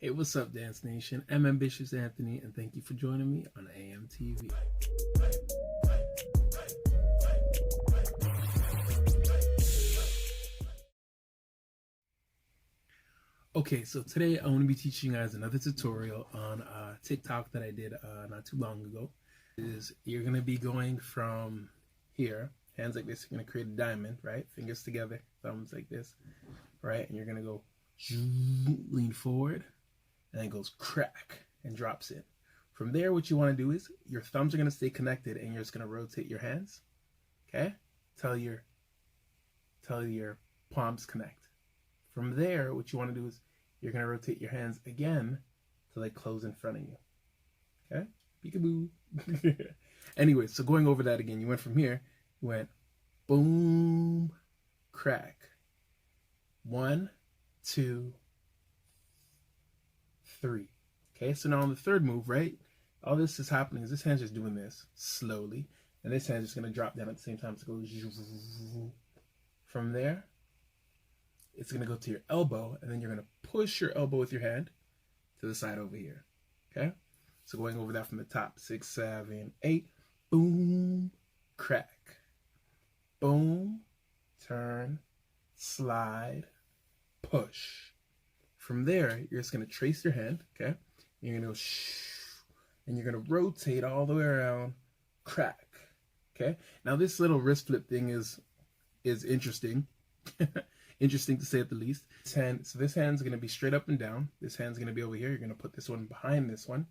Hey, what's up, Dance Nation? I'm Ambitious Anthony, and thank you for joining me on AMTV. Okay, so today I want to be teaching you guys another tutorial on TikTok that I did not too long ago. You're going to be going from here, hands like this, you're going to create a diamond, right? Fingers together, thumbs like this, right? And you're going to go lean forward, and then it goes crack and drops in. From there, what you want to do is your thumbs are going to stay connected, and you're just going to rotate your hands, okay? Till your palms connect. From there, what you want to do is you're going to rotate your hands again till they close in front of you. Okay? Peekaboo. Anyway, so going over that again, you went from here, you went boom, crack. 1, 2, 3. Okay, so now on the third move, right? All this is happening is this hand's just doing this slowly, and this hand's just going to drop down at the same time. So it goes from there. It's going to go to your elbow, and then you're going to push your elbow with your hand to the side over here. Okay? So going over that from the top. 6, 7, 8. Boom. Crack. Boom. Turn. Slide. Push. From there, you're just going to trace your hand. Okay? You're going to go shh. And you're going to rotate all the way around. Crack. Okay? Now this little wrist flip thing is interesting. Interesting to say at the least. So this hand's going to be straight up and down. This hand's going to be over here. You're going to put this one behind this one.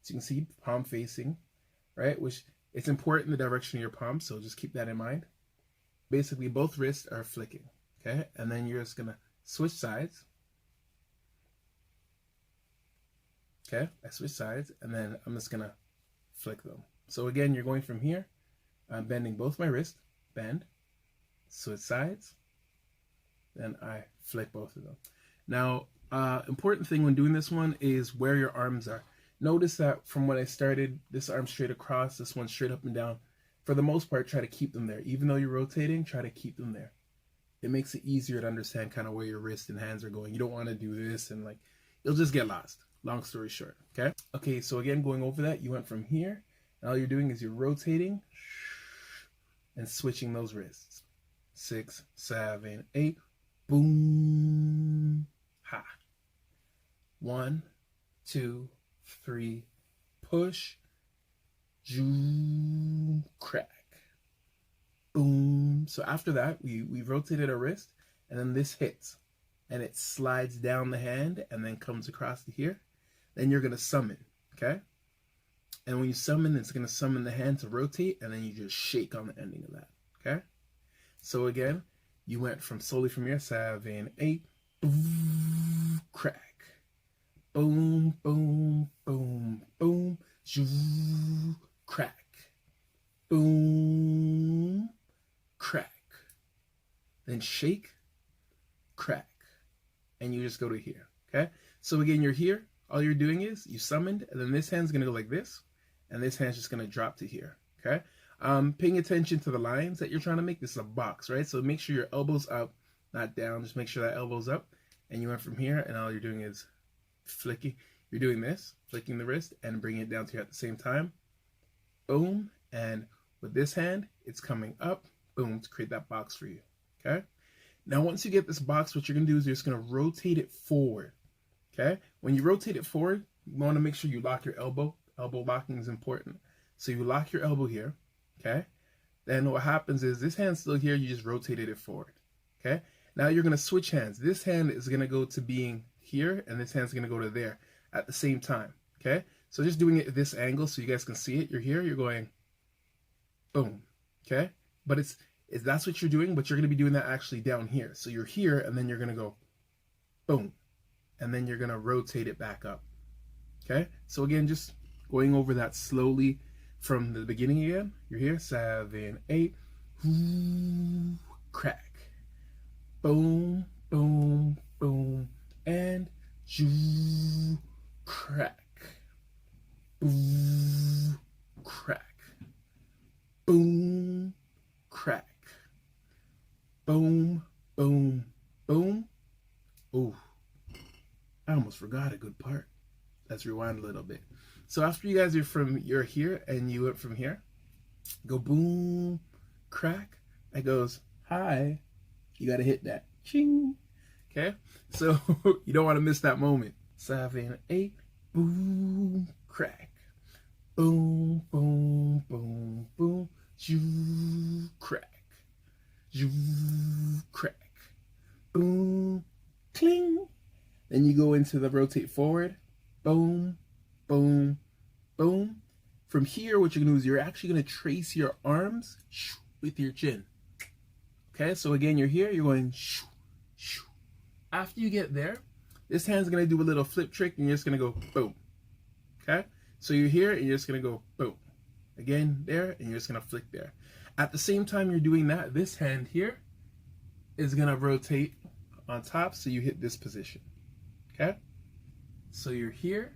So you can see palm facing, right? Which it's important the direction of your palm, so just keep that in mind. Basically, both wrists are flicking, okay? And then you're just going to switch sides. Okay, I switch sides, and then I'm just going to flick them. So again, you're going from here. I'm bending both my wrists. Bend. Switch sides. Then I flick both of them. Now, important thing when doing this one is where your arms are. Notice that from when I started, this arm straight across, this one straight up and down. For the most part, try to keep them there. Even though you're rotating, try to keep them there. It makes it easier to understand kind of where your wrists and hands are going. You don't want to do this and like, you'll just get lost. Long story short, okay? Okay, so again, going over that, you went from here, and all you're doing is you're rotating and switching those wrists. 6, 7, 8. Boom, ha. 1, 2, 3, push, zoom, crack, boom. So after that, we rotated our wrist, and then this hits, and it slides down the hand, and then comes across to here. Then you're gonna summon, okay? And when you summon, it's gonna summon the hand to rotate, and then you just shake on the ending of that, okay? So again, you went from solely from here, 7, 8, boom, crack, boom, boom, boom, boom, zoo, crack, boom, crack, then shake, crack, and you just go to here, okay? So again, you're here, all you're doing is you summoned, and then this hand's gonna go like this, and this hand's just gonna drop to here, okay? Paying attention to the lines that you're trying to make. This is a box, right? So make sure your elbow's up, not down. Just make sure that elbow's up. And you went from here, and all you're doing is flicking. You're doing this, flicking the wrist, and bringing it down to here at the same time. Boom. And with this hand, it's coming up, boom, to create that box for you, okay? Now, once you get this box, what you're going to do is you're just going to rotate it forward, okay? When you rotate it forward, you want to make sure you lock your elbow. Elbow locking is important. So you lock your elbow here. Okay, then what happens is this hand's still here, you just rotated it forward. Okay, now you're going to switch hands. This hand is going to go to being here, and this hand's going to go to there at the same time. Okay, so just doing it at this angle so you guys can see it. You're here, you're going boom. Okay, but it's that's what you're doing, but you're going to be doing that actually down here. So you're here, and then you're going to go boom, and then you're going to rotate it back up. Okay, so again, just going over that slowly. From the beginning again, you're here, 7, 8, whoo, crack, boom, boom, boom, and zoo, crack, boom, crack, boom, crack, boom, boom, boom. Ooh, I almost forgot a good part. Let's rewind a little bit. So after you guys you're here and you went from here, go boom, crack. That goes hi. You gotta hit that. Ching. Okay? So you don't want to miss that moment. 7, 8, boom, crack. Boom, boom, boom, boom. Zoo, crack. Zoo, crack. Boom, cling. Then you go into the rotate forward. Boom, boom, boom. From here, what you're going to do is you're actually going to trace your arms with your chin. Okay, so again, you're here, you're going shoo, shoo. After you get there, this hand's going to do a little flip trick, and you're just going to go boom. Okay, so you're here, and you're just going to go boom. Again, there, and you're just going to flick there. At the same time you're doing that, this hand here is going to rotate on top, so you hit this position. Okay, so you're here,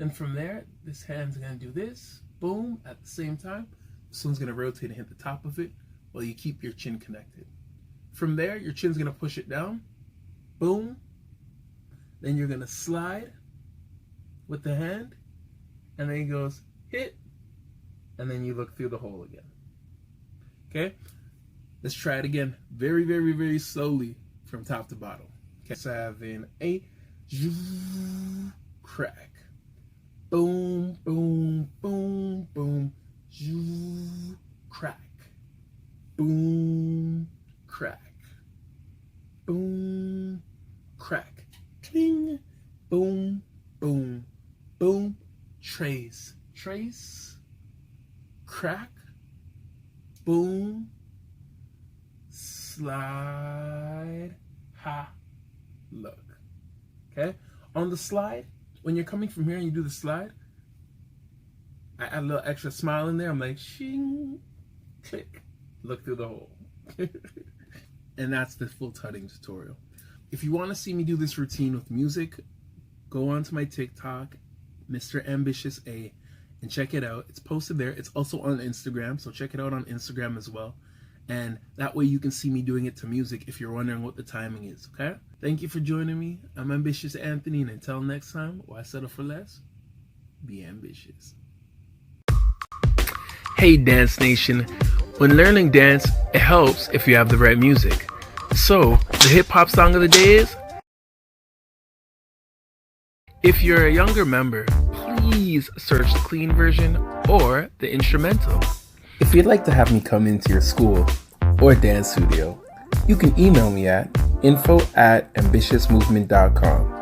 and from there, this hand's gonna do this, boom, at the same time. This one's gonna rotate and hit the top of it while you keep your chin connected. From there, your chin's gonna push it down, boom. Then you're gonna slide with the hand, and then it goes hit, and then you look through the hole again. Okay, let's try it again, very, very, very slowly from top to bottom. Okay, 7, 8, crack. Boom, boom, boom, boom, crack. Boom, crack. Boom, crack. Cling. Boom, boom, boom. Trace, trace. Crack. Boom. Slide. Ha. Look. Okay, on the slide, when you're coming from here and you do the slide, I add a little extra smile in there. I'm like, shing, click, look through the hole. And that's the full tutting tutorial. If you want to see me do this routine with music, go onto my TikTok, Mr. Ambitious A, and check it out. It's posted there. It's also on Instagram, so check it out on Instagram as well. And that way you can see me doing it to music if you're wondering what the timing is, okay? Thank you for joining me. I'm Ambitious Anthony, and until next time, why settle for less? Be ambitious. Hey Dance Nation, when learning dance, it helps if you have the right music. So, the hip-hop song of the day is... If you're a younger member, please search the clean version or the instrumental. If you'd like to have me come into your school or dance studio, you can email me at info@ambitiousmovement.com.